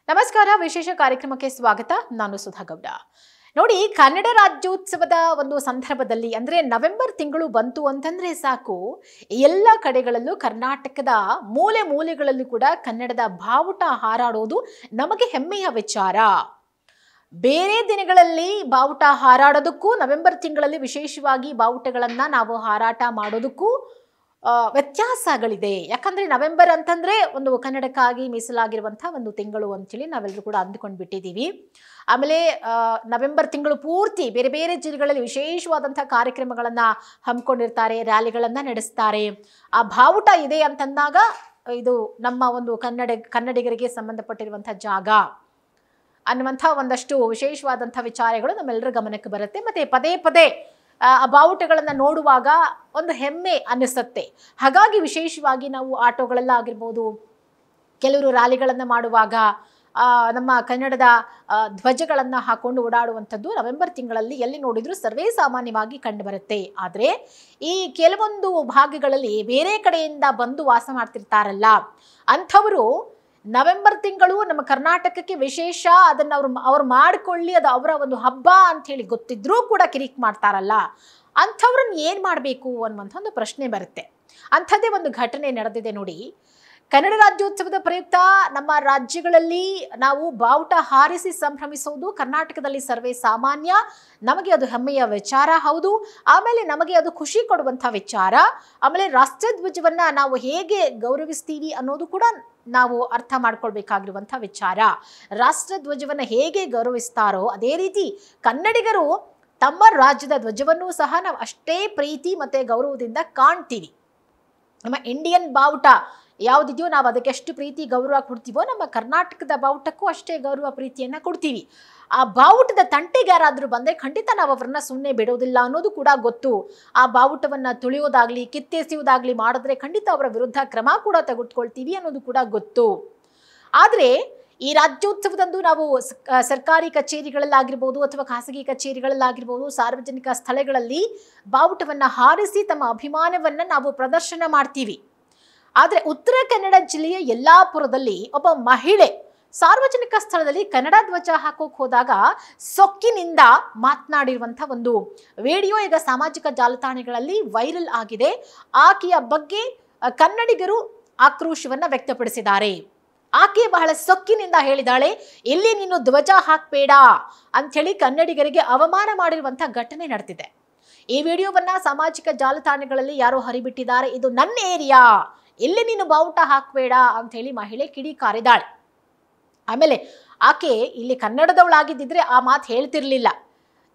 ನಮಸ್ಕಾರ, ವಿಶೇಷ ಕಾರ್ಯಕ್ರಮಕ್ಕೆ ಸ್ವಾಗತ. ನಾನು ಸುಧಾ ಗೌಡ. ನೋಡಿ, ಕನ್ನಡ ರಾಜ್ಯೋತ್ಸವದ ಒಂದು ಸಂದರ್ಭದಲ್ಲಿ ಅಂದ್ರೆ ನವೆಂಬರ್ ತಿಂಗಳು ಬಂತು ಅಂತಂದ್ರೆ ಸಾಕು, ಎಲ್ಲ ಕಡೆಗಳಲ್ಲೂ ಕರ್ನಾಟಕದ ಮೂಲೆ ಮೂಲೆಗಳಲ್ಲೂ ಕೂಡ ಕನ್ನಡದ ಬಾವುಟ ಹಾರಾಡೋದು ನಮಗೆ ಹೆಮ್ಮೆಯ ವಿಚಾರ. ಬೇರೆ ದಿನಗಳಲ್ಲಿ ಬಾವುಟ ಹಾರಾಡೋದಕ್ಕೂ ನವೆಂಬರ್ ತಿಂಗಳಲ್ಲಿ ವಿಶೇಷವಾಗಿ ಬಾವುಟಗಳನ್ನ ನಾವು ಹಾರಾಟ ಮಾಡೋದಕ್ಕೂ ವ್ಯತ್ಯಾಸಗಳಿದೆ. ಯಾಕಂದ್ರೆ ನವೆಂಬರ್ ಅಂತಂದ್ರೆ ಒಂದು ಕನ್ನಡಕ್ಕಾಗಿ ಮೀಸಲಾಗಿರುವಂತಹ ಒಂದು ತಿಂಗಳು ಅಂತೇಳಿ ನಾವೆಲ್ಲರೂ ಕೂಡ ಅಂದುಕೊಂಡು ಬಿಟ್ಟಿದ್ದೀವಿ. ಆಮೇಲೆ ನವೆಂಬರ್ ತಿಂಗಳು ಪೂರ್ತಿ ಬೇರೆ ಬೇರೆ ಜಿಲ್ಲೆಗಳಲ್ಲಿ ವಿಶೇಷವಾದಂತಹ ಕಾರ್ಯಕ್ರಮಗಳನ್ನ ಹಮ್ಮಿಕೊಂಡಿರ್ತಾರೆ, ರ್ಯಾಲಿಗಳನ್ನ ನಡೆಸ್ತಾರೆ. ಆ ಬಾವುಟ ಇದೆ ಅಂತಂದಾಗ ಇದು ನಮ್ಮ ಒಂದು ಕನ್ನಡಿಗರಿಗೆ ಸಂಬಂಧಪಟ್ಟಿರುವಂತಹ ಜಾಗ ಅನ್ನುವಂಥ ಒಂದಷ್ಟು ವಿಶೇಷವಾದಂಥ ವಿಚಾರಗಳು ನಮ್ಮೆಲ್ಲರ ಗಮನಕ್ಕೆ ಬರುತ್ತೆ. ಮತ್ತೆ ಪದೇ ಪದೇ ಆ ಬಾವುಟಗಳನ್ನು ನೋಡುವಾಗ ಒಂದು ಹೆಮ್ಮೆ ಅನ್ನಿಸುತ್ತೆ. ಹಾಗಾಗಿ ವಿಶೇಷವಾಗಿ ನಾವು ಆಟೋಗಳಲ್ಲಾಗಿರ್ಬೋದು, ಕೆಲವರು ರ್ಯಾಲಿಗಳನ್ನು ಮಾಡುವಾಗ ನಮ್ಮ ಕನ್ನಡದ ಧ್ವಜಗಳನ್ನು ಹಾಕೊಂಡು ಓಡಾಡುವಂಥದ್ದು ನವೆಂಬರ್ ತಿಂಗಳಲ್ಲಿ ಎಲ್ಲಿ ನೋಡಿದ್ರು ಸರ್ವೇ ಸಾಮಾನ್ಯವಾಗಿ ಕಂಡುಬರುತ್ತೆ. ಆದರೆ ಈ ಕೆಲವೊಂದು ಭಾಗಗಳಲ್ಲಿ ಬೇರೆ ಕಡೆಯಿಂದ ಬಂದು ವಾಸ ಮಾಡ್ತಿರ್ತಾರಲ್ಲ, ಅಂಥವರು ನವೆಂಬರ್ ತಿಂಗಳು ನಮ್ಮ ಕರ್ನಾಟಕಕ್ಕೆ ವಿಶೇಷ, ಅದನ್ನು ಅವ್ರು ಮಾಡಿಕೊಳ್ಳಿ, ಅದು ಅವರ ಒಂದು ಹಬ್ಬ ಅಂತ ಹೇಳಿ ಗೊತ್ತಿದ್ರೂ ಕೂಡ ಕಿರಿಕ್ ಮಾಡ್ತಾರಲ್ಲ, ಅಂಥವ್ರನ್ನ ಏನು ಮಾಡಬೇಕು ಅನ್ನುವಂಥ ಒಂದು ಪ್ರಶ್ನೆ ಬರುತ್ತೆ. ಅಂಥದ್ದೇ ಒಂದು ಘಟನೆ ನಡೆದಿದೆ ನೋಡಿ. ಕನ್ನಡ ರಾಜ್ಯೋತ್ಸವದ ಪ್ರಯುಕ್ತ ನಮ್ಮ ರಾಜ್ಯಗಳಲ್ಲಿ ನಾವು ಬಾವುಟ ಹಾರಿಸಿ ಸಂಭ್ರಮಿಸೋದು ಕರ್ನಾಟಕದಲ್ಲಿ ಸರ್ವೇ ಸಾಮಾನ್ಯ. ನಮಗೆ ಅದು ಹೆಮ್ಮೆಯ ವಿಚಾರ ಹೌದು. ಆಮೇಲೆ ನಮಗೆ ಅದು ಖುಷಿ ಕೊಡುವಂಥ ವಿಚಾರ. ಆಮೇಲೆ ರಾಷ್ಟ್ರಧ್ವಜವನ್ನ ನಾವು ಹೇಗೆ ಗೌರವಿಸ್ತೀವಿ ಅನ್ನೋದು ಕೂಡ ನಾವು ಅರ್ಥ ಮಾಡ್ಕೊಳ್ಬೇಕಾಗಿರುವಂಥ ವಿಚಾರ. ರಾಷ್ಟ್ರಧ್ವಜವನ್ನ ಹೇಗೆ ಗೌರವಿಸ್ತಾರೋ ಅದೇ ರೀತಿ ಕನ್ನಡಿಗರು ತಮ್ಮ ರಾಜ್ಯದ ಧ್ವಜವನ್ನೂ ಸಹ ನಾವು ಅಷ್ಟೇ ಪ್ರೀತಿ ಮತ್ತೆ ಗೌರವದಿಂದ ಕಾಣ್ತೀವಿ. ನಮ್ಮ ಇಂಡಿಯನ್ ಬಾವುಟ ಯಾವುದಿದೆಯೋ ನಾವು ಅದಕ್ಕೆ ಎಷ್ಟು ಪ್ರೀತಿ ಗೌರವ ಕೊಡ್ತೀವೋ, ನಮ್ಮ ಕರ್ನಾಟಕದ ಬಾವುಟಕ್ಕೂ ಅಷ್ಟೇ ಗೌರವ ಪ್ರೀತಿಯನ್ನು ಕೊಡ್ತೀವಿ. ಆ ಬಾವುಟದ ತಂಟೆಗೆ ಯಾರಾದರೂ ಬಂದರೆ ಖಂಡಿತ ನಾವು ಅವರನ್ನ ಸುಮ್ಮನೆ ಬಿಡೋದಿಲ್ಲ ಅನ್ನೋದು ಕೂಡ ಗೊತ್ತು. ಆ ಬಾವುಟವನ್ನು ತುಳಿಯೋದಾಗ್ಲಿ ಕಿತ್ತೆಸೆಯೋದಾಗ್ಲಿ ಮಾಡಿದ್ರೆ ಖಂಡಿತ ಅವರ ವಿರುದ್ಧ ಕ್ರಮ ಕೂಡ ತೆಗೆದುಕೊಳ್ತೀವಿ ಅನ್ನೋದು ಕೂಡ ಗೊತ್ತು. ಆದರೆ ಈ ರಾಜ್ಯೋತ್ಸವದಂದು ನಾವು ಸರ್ಕಾರಿ ಕಚೇರಿಗಳಲ್ಲಾಗಿರ್ಬೋದು ಅಥವಾ ಖಾಸಗಿ ಕಚೇರಿಗಳಲ್ಲಾಗಿರ್ಬೋದು, ಸಾರ್ವಜನಿಕ ಸ್ಥಳಗಳಲ್ಲಿ ಬಾವುಟವನ್ನು ಹಾರಿಸಿ ತಮ್ಮ ಅಭಿಮಾನವನ್ನು ನಾವು ಪ್ರದರ್ಶನ ಮಾಡ್ತೀವಿ. ಆದರೆ ಉತ್ತರ ಕನ್ನಡ ಜಿಲ್ಲೆಯ ಯಲ್ಲಾಪುರದಲ್ಲಿ ಒಬ್ಬ ಮಹಿಳೆ ಸಾರ್ವಜನಿಕ ಸ್ಥಳದಲ್ಲಿ ಕನ್ನಡ ಧ್ವಜ ಹಾಕೋಕೆ ಹೋದಾಗ ಸೊಕ್ಕಿನಿಂದ ಮಾತನಾಡಿರುವಂಥ ಒಂದು ವಿಡಿಯೋ ಈಗ ಸಾಮಾಜಿಕ ಜಾಲತಾಣಗಳಲ್ಲಿ ವೈರಲ್ ಆಗಿದೆ. ಆಕೆಯ ಬಗ್ಗೆ ಕನ್ನಡಿಗರು ಆಕ್ರೋಶವನ್ನ ವ್ಯಕ್ತಪಡಿಸಿದ್ದಾರೆ. ಆಕೆ ಬಹಳ ಸೊಕ್ಕಿನಿಂದ ಹೇಳಿದಾಳೆ, ಇಲ್ಲಿ ನೀನು ಧ್ವಜ ಹಾಕಬೇಡ ಅಂಥೇಳಿ ಕನ್ನಡಿಗರಿಗೆ ಅವಮಾನ ಮಾಡಿರುವಂಥ ಘಟನೆ ನಡೆದಿದೆ. ಈ ವಿಡಿಯೋವನ್ನ ಸಾಮಾಜಿಕ ಜಾಲತಾಣಗಳಲ್ಲಿ ಯಾರೋ ಹರಿಬಿಟ್ಟಿದ್ದಾರೆ. ಇದು ನನ್ನ ಏರಿಯಾ, ಎಲ್ಲಿ ನೀನು ಬಾವುಟ ಹಾಕಬೇಡ ಅಂತ ಹೇಳಿ ಮಹಿಳೆ ಕಿಡಿಕಾರಿದಾಳೆ. ಆಮೇಲೆ ಆಕೆ ಇಲ್ಲಿ ಕನ್ನಡದವಳಾಗಿದ್ದಿದ್ರೆ ಆ ಮಾತು ಹೇಳ್ತಿರ್ಲಿಲ್ಲ.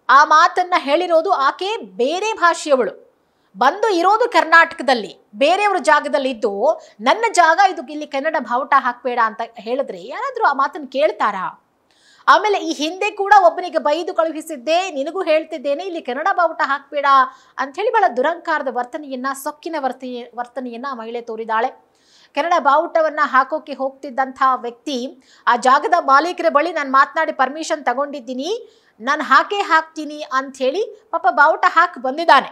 ಆ ಮಾತನ್ನ ಹೇಳಿರೋದು ಆಕೆ ಬೇರೆ ಭಾಷೆಯವಳು, ಬಂದು ಇರೋದು ಕರ್ನಾಟಕದಲ್ಲಿ, ಬೇರೆಯವ್ರ ಜಾಗದಲ್ಲಿ ಇದ್ದು ನನ್ನ ಜಾಗ ಇದು, ಇಲ್ಲಿ ಕನ್ನಡ ಬಾವುಟ ಹಾಕಬೇಡ ಅಂತ ಹೇಳಿದ್ರೆ ಯಾರಾದ್ರೂ ಆ ಮಾತನ್ನು ಕೇಳ್ತಾರಾ? ಆಮೇಲೆ ಈ ಹಿಂದೆ ಕೂಡ ಒಬ್ಬನಿಗೆ ಬೈದು ಕಳುಹಿಸಿದ್ದೆ, ನಿನಗೂ ಹೇಳ್ತಿದ್ದೇನೆ ಇಲ್ಲಿ ಕನ್ನಡ ಬಾವುಟ ಹಾಕಬೇಡ ಅಂಥೇಳಿ ಬಹಳ ದುರಂಕಾರದ ವರ್ತನೆಯನ್ನ, ಸೊಕ್ಕಿನ ವರ್ತನೆಯನ್ನ ಮಹಿಳೆ ತೋರಿದಾಳೆ. ಕನ್ನಡ ಬಾವುಟವನ್ನ ಹಾಕೋಕೆ ಹೋಗ್ತಿದ್ದಂಥ ವ್ಯಕ್ತಿ ಆ ಜಾಗದ ಮಾಲೀಕರ ಬಳಿ ನಾನು ಮಾತನಾಡಿ ಪರ್ಮಿಷನ್ ತಗೊಂಡಿದ್ದೀನಿ, ನಾನು ಹಾಕ್ತೀನಿ ಅಂಥೇಳಿ ಪಾಪ ಬಾವುಟ ಹಾಕಿ ಬಂದಿದ್ದಾನೆ.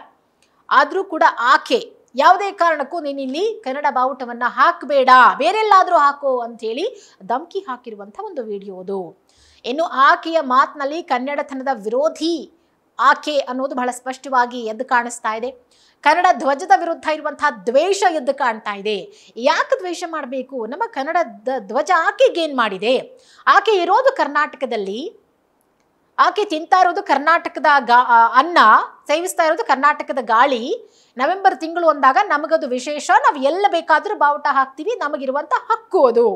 ಆದರೂ ಕೂಡ ಆಕೆ ಯಾವುದೇ ಕಾರಣಕ್ಕೂ ನೀನಿಲ್ಲಿ ಕನ್ನಡ ಬಾವುಟವನ್ನ ಹಾಕಬೇಡ, ಬೇರೆಲ್ಲಾದರೂ ಹಾಕೋ ಅಂಥೇಳಿ ಧಮಕಿ ಹಾಕಿರುವಂಥ ಒಂದು ವಿಡಿಯೋ ಅದು. ಇನ್ನು ಆಕೆಯ ಮಾತಿನಲ್ಲಿ ಕನ್ನಡತನದ ವಿರೋಧಿ ಆಕೆ ಅನ್ನೋದು ಬಹಳ ಸ್ಪಷ್ಟವಾಗಿ ಎದ್ದು ಕಾಣಿಸ್ತಾ ಇದೆ. ಕನ್ನಡ ಧ್ವಜದ ವಿರುದ್ಧ ಇರುವಂತಹ ದ್ವೇಷ ಎದ್ದು ಕಾಣ್ತಾ ಇದೆ. ಯಾಕೆ ದ್ವೇಷ ಮಾಡಬೇಕು? ನಮ್ಮ ಕನ್ನಡದ ಧ್ವಜ ಆಕೆಗೇನು ಮಾಡಿದೆ? ಆಕೆ ಇರೋದು ಕರ್ನಾಟಕದಲ್ಲಿ, ಆಕೆ ತಿಂತಾ ಇರೋದು ಕರ್ನಾಟಕದ ಅನ್ನ, ಸೇವಿಸ್ತಾ ಇರೋದು ಕರ್ನಾಟಕದ ಗಾಳಿ. ನವೆಂಬರ್ ತಿಂಗಳು ಅಂದಾಗ ನಮಗದು ವಿಶೇಷ, ನಾವು ಎಲ್ಲ ಬೇಕಾದರೂ ಬಾವುಟ ಹಾಕ್ತೀವಿ, ನಮಗಿರುವಂಥ ಹಕ್ಕು ಅದು.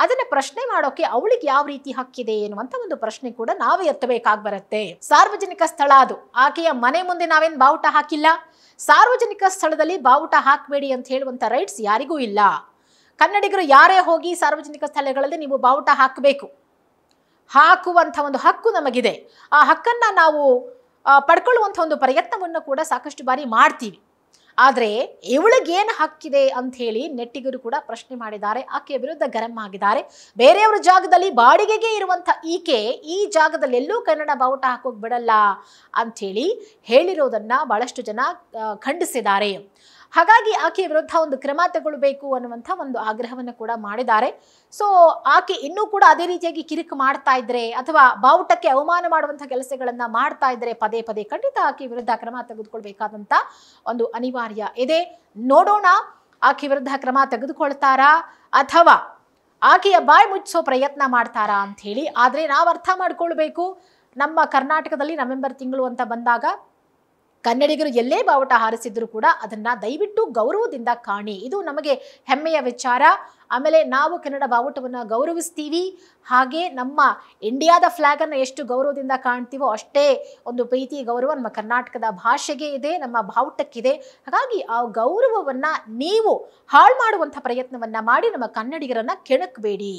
ಅದನ್ನ ಪ್ರಶ್ನೆ ಮಾಡೋಕೆ ಅವಳಿಗೆ ಯಾವ ರೀತಿ ಹಕ್ಕಿದೆ ಎನ್ನುವಂಥ ಒಂದು ಪ್ರಶ್ನೆ ಕೂಡ ನಾವು ಎತ್ತಬೇಕಾಗಿ ಬರುತ್ತೆ. ಸಾರ್ವಜನಿಕ ಸ್ಥಳ ಅದು, ಆಕೆಯ ಮನೆ ಮುಂದೆ ನಾವೇನು ಬಾವುಟ ಹಾಕಿಲ್ಲ. ಸಾರ್ವಜನಿಕ ಸ್ಥಳದಲ್ಲಿ ಬಾವುಟ ಹಾಕಬೇಡಿ ಅಂತ ಹೇಳುವಂಥ ರೈಟ್ಸ್ ಯಾರಿಗೂ ಇಲ್ಲ. ಕನ್ನಡಿಗರು ಯಾರೇ ಹೋಗಿ ಸಾರ್ವಜನಿಕ ಸ್ಥಳಗಳಲ್ಲಿ ನೀವು ಬಾವುಟ ಹಾಕಬೇಕು, ಹಾಕುವಂಥ ಒಂದು ಹಕ್ಕು ನಮಗಿದೆ. ಆ ಹಕ್ಕನ್ನ ನಾವು ಪಡ್ಕೊಳ್ಳುವಂಥ ಒಂದು ಪ್ರಯತ್ನವನ್ನು ಕೂಡ ಸಾಕಷ್ಟು ಬಾರಿ ಮಾಡ್ತೀವಿ. ಆದರೆ ಇವಳಿಗೇನು ಹಕ್ಕಿದೆ ಅಂತ ಹೇಳಿ ನೆಟ್ಟಿಗರು ಕೂಡ ಪ್ರಶ್ನೆ ಮಾಡಿದ್ದಾರೆ. ಆಕೆಯ ವಿರುದ್ಧ ಗರಂ ಆಗಿದ್ದಾರೆ. ಬೇರೆಯವರ ಜಾಗದಲ್ಲಿ ಬಾಡಿಗೆಗೆ ಇರುವಂಥ ಈಕೆ ಈ ಜಾಗದಲ್ಲಿ ಎಲ್ಲೂ ಕನ್ನಡ ಬಾವುಟ ಹಾಕೋಕೆ ಬಿಡಲ್ಲ ಅಂಥೇಳಿ ಹೇಳಿರೋದನ್ನ ಬಹಳಷ್ಟು ಜನ ಖಂಡಿಸಿದ್ದಾರೆ. ಹಾಗಾಗಿ ಆಕೆಯ ವಿರುದ್ಧ ಒಂದು ಕ್ರಮ ತಗೊಳ್ಬೇಕು ಅನ್ನುವಂಥ ಒಂದು ಆಗ್ರಹವನ್ನು ಕೂಡ ಮಾಡಿದ್ದಾರೆ. ಸೊ ಆಕೆ ಇನ್ನೂ ಕೂಡ ಅದೇ ರೀತಿಯಾಗಿ ಕಿರಿಕು ಮಾಡ್ತಾ ಇದ್ರೆ ಅಥವಾ ಬಾವುಟಕ್ಕೆ ಅವಮಾನ ಮಾಡುವಂಥ ಕೆಲಸಗಳನ್ನ ಮಾಡ್ತಾ ಇದ್ರೆ ಪದೇ ಪದೇ ಖಂಡಿತ ಆಕೆ ವಿರುದ್ಧ ಕ್ರಮ ತೆಗೆದುಕೊಳ್ಬೇಕಾದಂತ ಒಂದು ಅನಿವಾರ್ಯ ಇದೆ. ನೋಡೋಣ ಆಕೆ ವಿರುದ್ಧ ಕ್ರಮ ತೆಗೆದುಕೊಳ್ತಾರಾ ಅಥವಾ ಆಕೆಯ ಬಾಯಿ ಮುಚ್ಚಿಸೋ ಪ್ರಯತ್ನ ಮಾಡ್ತಾರಾ ಅಂತ ಹೇಳಿ. ಆದ್ರೆ ನಾವು ಅರ್ಥ ಮಾಡ್ಕೊಳ್ಬೇಕು, ನಮ್ಮ ಕರ್ನಾಟಕದಲ್ಲಿ ನವೆಂಬರ್ ತಿಂಗಳು ಅಂತ ಬಂದಾಗ ಕನ್ನಡಿಗರು ಎಲ್ಲೇ ಬಾವುಟ ಹಾರಿಸಿದ್ರು ಕೂಡ ಅದನ್ನ ದಯವಿಟ್ಟು ಗೌರವದಿಂದ ಕಾಣಿ, ಇದು ನಮಗೆ ಹೆಮ್ಮೆಯ ವಿಚಾರ. ಆಮೇಲೆ ನಾವು ಕನ್ನಡ ಬಾವುಟವನ್ನು ಗೌರವಿಸ್ತೀವಿ, ಹಾಗೆ ನಮ್ಮ ಇಂಡಿಯಾದ ಫ್ಲಾಗ್ ಅನ್ನು ಎಷ್ಟು ಗೌರವದಿಂದ ಕಾಣ್ತೀವೋ ಅಷ್ಟೇ ಒಂದು ಪ್ರೀತಿ ಗೌರವ ನಮ್ಮ ಕರ್ನಾಟಕದ ಭಾಷೆಗೆ ಇದೆ, ನಮ್ಮ ಬಾವುಟಕ್ಕಿದೆ. ಹಾಗಾಗಿ ಆ ಗೌರವವನ್ನ ನೀವು ಹಾಳು ಮಾಡುವಂಥ ಪ್ರಯತ್ನವನ್ನ ಮಾಡಿ ನಮ್ಮ ಕನ್ನಡಿಗರನ್ನ ಕೆಣಕಬೇಡಿ.